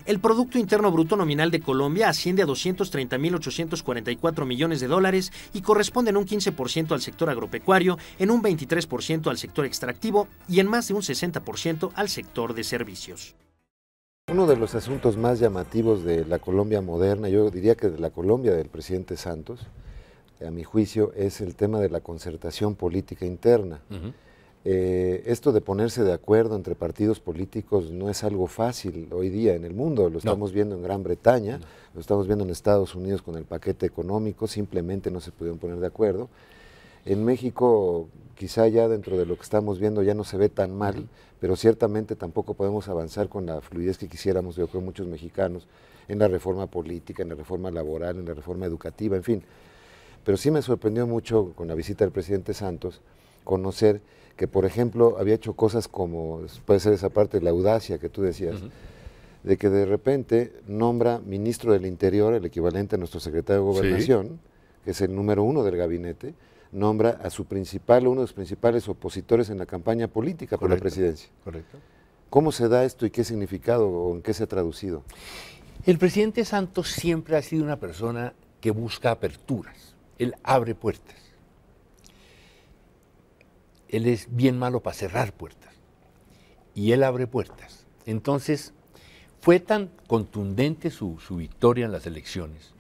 El Producto Interno Bruto nominal de Colombia asciende a 230.844 millones de dólares y corresponde en un 15% al sector agropecuario, en un 23% al sector extractivo y en más de un 60% al sector de servicios. Uno de los asuntos más llamativos de la Colombia moderna, yo diría que de la Colombia del presidente Santos, a mi juicio, es el tema de la concertación política interna. Esto de ponerse de acuerdo entre partidos políticos no es algo fácil hoy día en el mundo, lo estamos viendo en Gran Bretaña, lo estamos viendo en Estados Unidos con el paquete económico, simplemente no se pudieron poner de acuerdo. En México, quizá ya dentro de lo que estamos viendo ya no se ve tan mal, pero ciertamente tampoco podemos avanzar con la fluidez que quisiéramos, yo creo, muchos mexicanos, en la reforma política, en la reforma laboral, en la reforma educativa, en fin. Pero sí me sorprendió mucho con la visita del presidente Santos conocer que, por ejemplo, había hecho cosas como, puede ser esa parte de la audacia que tú decías, de que de repente nombra ministro del Interior, el equivalente a nuestro secretario de Gobernación, que es el número 1 del gabinete, nombra a su principal, uno de los principales opositores en la campaña política por la presidencia. Correcto. ¿Cómo se da esto y qué significado o en qué se ha traducido? El presidente Santos siempre ha sido una persona que busca aperturas, él abre puertas. Él es bien malo para cerrar puertas y él abre puertas. Entonces, fue tan contundente su victoria en las elecciones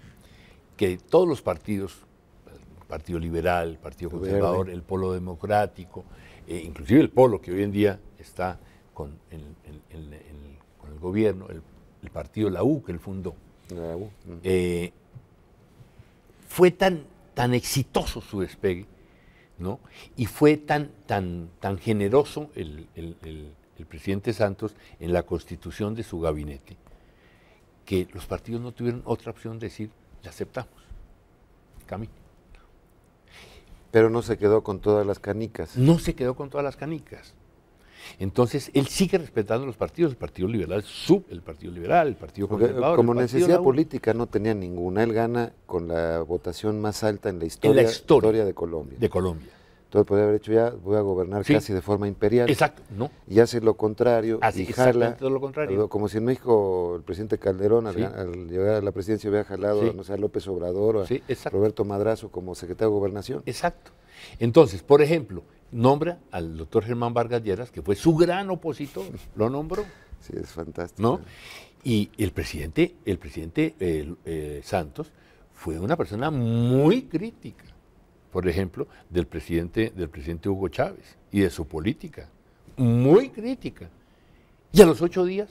que todos los partidos, el Partido Liberal, el Partido Conservador, el Polo Democrático, inclusive el Polo que hoy en día está con el gobierno, el partido La U que él fundó, fue tan exitoso su despegue, ¿no? Y fue tan generoso el presidente Santos en la constitución de su gabinete que los partidos no tuvieron otra opción de decir, le aceptamos, camine. Pero no se quedó con todas las canicas. No se quedó con todas las canicas. Entonces, él sigue respetando los partidos, el Partido Liberal el Partido Liberal, el Partido Conservador. Como necesidad política no tenía ninguna, él gana con la votación más alta en la historia de Colombia. Entonces podría haber dicho, ya voy a gobernar casi de forma imperial. Exacto, no. Y hace lo contrario, y jala, todo lo contrario. como si en México el presidente Calderón al llegar a la presidencia hubiera jalado no sé, a López Obrador o a Roberto Madrazo como secretario de Gobernación. Exacto. Entonces, por ejemplo, nombra al doctor Germán Vargas Lleras, que fue su gran opositor, lo nombró. Sí, es fantástico. ¿No? Y el presidente Santos fue una persona muy crítica, por ejemplo, del presidente Hugo Chávez y de su política, muy crítica. Y a los 8 días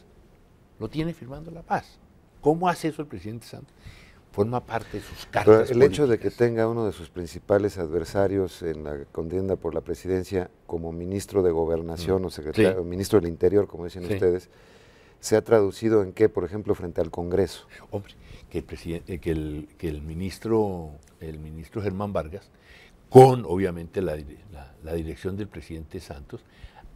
lo tiene firmando la paz. ¿Cómo hace eso el presidente Santos? Forma parte de sus cartas Pero el políticas. hecho de que tenga uno de sus principales adversarios en la contienda por la presidencia como ministro de Gobernación o secretario, ministro del Interior, como dicen ustedes, ¿se ha traducido en qué, por ejemplo, frente al Congreso? Hombre, que el ministro Germán Vargas, con obviamente la dirección del presidente Santos,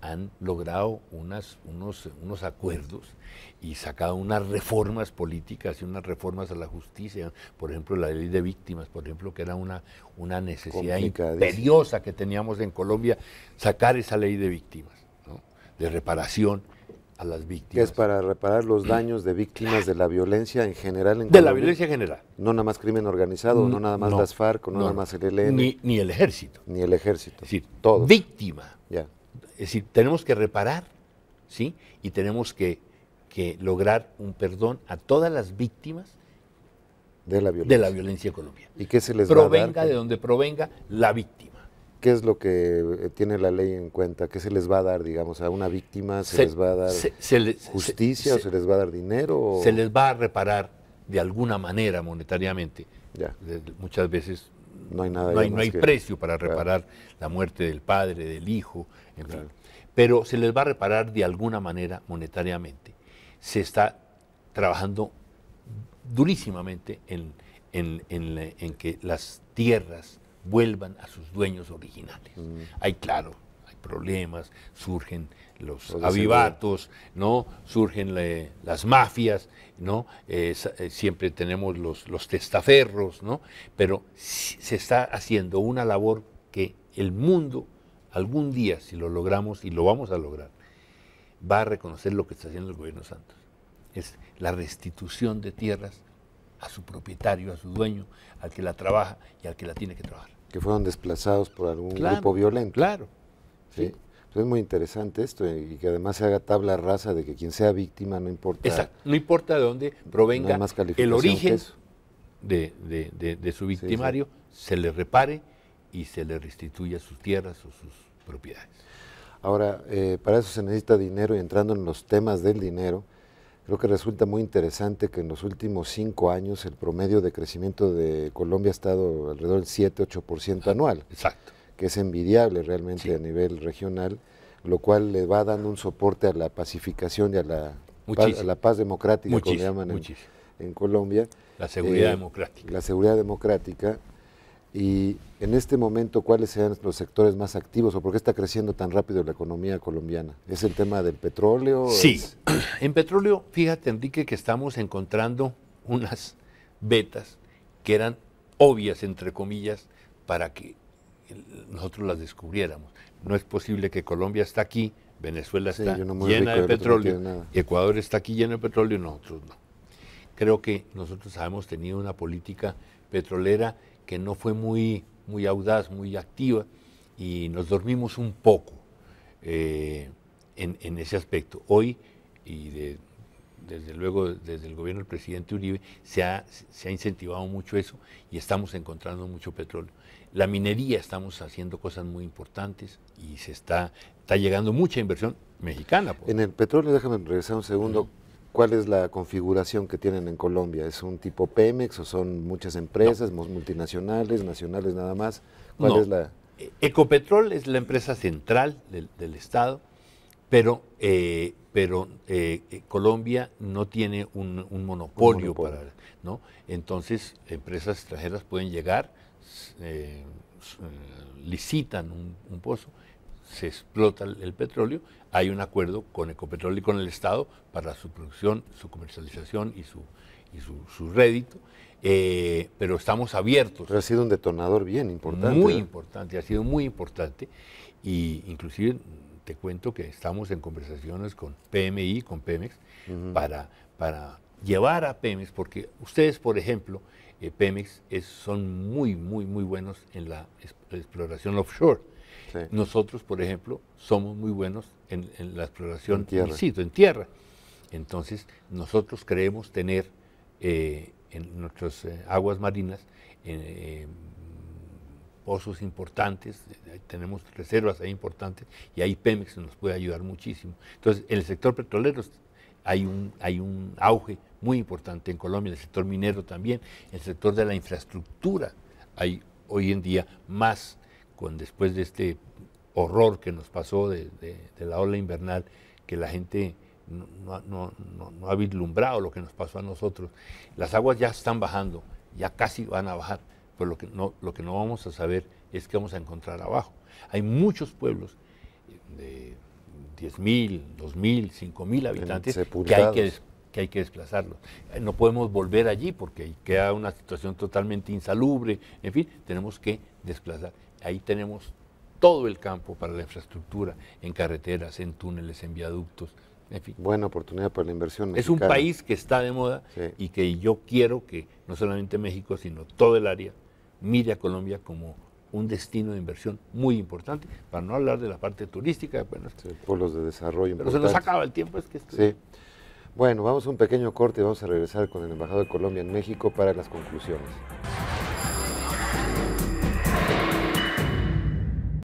han logrado unos acuerdos y sacado unas reformas políticas y unas reformas a la justicia, por ejemplo la ley de víctimas, por ejemplo, que era una necesidad imperiosa que teníamos en Colombia, sacar esa ley de víctimas, ¿no? De reparación a las víctimas. Que es para reparar los daños de víctimas de la violencia en general en De Colombia. la violencia general. No nada más crimen organizado, no nada más las FARC, no nada más el ELN. Ni el ejército. Ni el ejército. Es decir, todos. Víctima. Ya. Es decir, tenemos que reparar, ¿sí? Y tenemos que lograr un perdón a todas las víctimas de la violencia en Colombia. ¿Y qué se les va a dar? Provenga de donde provenga la víctima. ¿Qué es lo que tiene la ley en cuenta? ¿Qué se les va a dar, digamos, a una víctima? ¿Se les va a dar justicia o se les va a dar dinero? O... Se les va a reparar de alguna manera monetariamente. Ya. Muchas veces no hay nada. No hay precio para reparar la muerte del padre, del hijo, en fin. Pero se les va a reparar de alguna manera monetariamente. Se está trabajando durísimamente en que las tierras vuelvan a sus dueños originales. Hay problemas, surgen los avivatos, ¿no? Surgen las mafias, ¿no? Siempre tenemos los testaferros, ¿no? Pero se está haciendo una labor que el mundo algún día, si lo logramos, y lo vamos a lograr, va a reconocer lo que está haciendo el gobierno Santos. es la restitución de tierras a su propietario, a su dueño, al que la trabaja y al que la tiene que trabajar. Que fueron desplazados por algún grupo violento. Claro. ¿Sí? Entonces es muy interesante esto y que además se haga tabla rasa de que quien sea víctima no importa. Exacto. No importa de dónde provenga el origen de su victimario, se le repare y se le restituya sus tierras o sus propiedades. Ahora, para eso se necesita dinero y entrando en los temas del dinero, creo que resulta muy interesante que en los últimos 5 años el promedio de crecimiento de Colombia ha estado alrededor del 7-8% anual. Exacto. Que es envidiable realmente a nivel regional, lo cual le va dando un soporte a la pacificación y a la paz democrática, como le llaman en Colombia. La seguridad democrática. La seguridad democrática. Y en este momento, ¿cuáles sean los sectores más activos o por qué está creciendo tan rápido la economía colombiana? ¿Es el tema del petróleo? Sí, en petróleo, fíjate, Enrique, que estamos encontrando unas vetas que eran obvias, entre comillas, para que nosotros las descubriéramos. No es posible que Colombia está aquí, Venezuela está llena de petróleo, Ecuador está aquí lleno de petróleo y nosotros no. Creo que nosotros hemos tenido una política petrolera que no fue muy audaz, muy activa, y nos dormimos un poco en ese aspecto. Hoy, y desde luego desde el gobierno del presidente Uribe, se ha incentivado mucho eso y estamos encontrando mucho petróleo. La minería, estamos haciendo cosas muy importantes y está llegando mucha inversión mexicana. En el petróleo, déjame regresar un segundo. ¿Cuál es la configuración que tienen en Colombia? ¿Es un tipo Pemex o son muchas empresas, multinacionales, nacionales nada más? ¿Cuál es la...? Ecopetrol es la empresa central del Estado, pero Colombia no tiene un monopolio ¿no? Entonces, empresas extranjeras pueden llegar, licitan un pozo, se explota el petróleo, hay un acuerdo con Ecopetrol y con el Estado para su producción, su comercialización y su rédito, pero estamos abiertos. Pero ha sido un detonador bien importante. Muy importante, ha sido muy importante, y inclusive te cuento que estamos en conversaciones con PMI, con Pemex, para llevar a Pemex, porque ustedes, por ejemplo, Pemex son muy buenos en la exploración offshore. Sí. Nosotros, por ejemplo, somos muy buenos en la exploración en tierra. Entonces, nosotros creemos tener en nuestras aguas marinas pozos importantes, tenemos reservas ahí importantes, y ahí Pemex nos puede ayudar muchísimo. Entonces, en el sector petrolero hay un auge muy importante en Colombia, en el sector minero también, en el sector de la infraestructura hay hoy en día más, después de este horror que nos pasó de la ola invernal, que la gente no ha vislumbrado lo que nos pasó a nosotros. Las aguas ya están bajando, ya casi van a bajar, pero lo que no vamos a saber es qué vamos a encontrar abajo. Hay muchos pueblos de 10.000, 2.000, 5.000 habitantes que hay que desplazarlos. No podemos volver allí porque queda una situación totalmente insalubre, en fin, tenemos que desplazar. Ahí tenemos todo el campo para la infraestructura, en carreteras, en túneles, en viaductos, en fin. Buena oportunidad para la inversión mexicana. Es un país que está de moda, y que yo quiero que no solamente México, sino todo el área mire a Colombia como un destino de inversión muy importante, para no hablar de la parte turística. Bueno, polos de desarrollo. Pero se nos acaba el tiempo. Sí. Bueno, vamos a un pequeño corte y vamos a regresar con el embajador de Colombia en México para las conclusiones.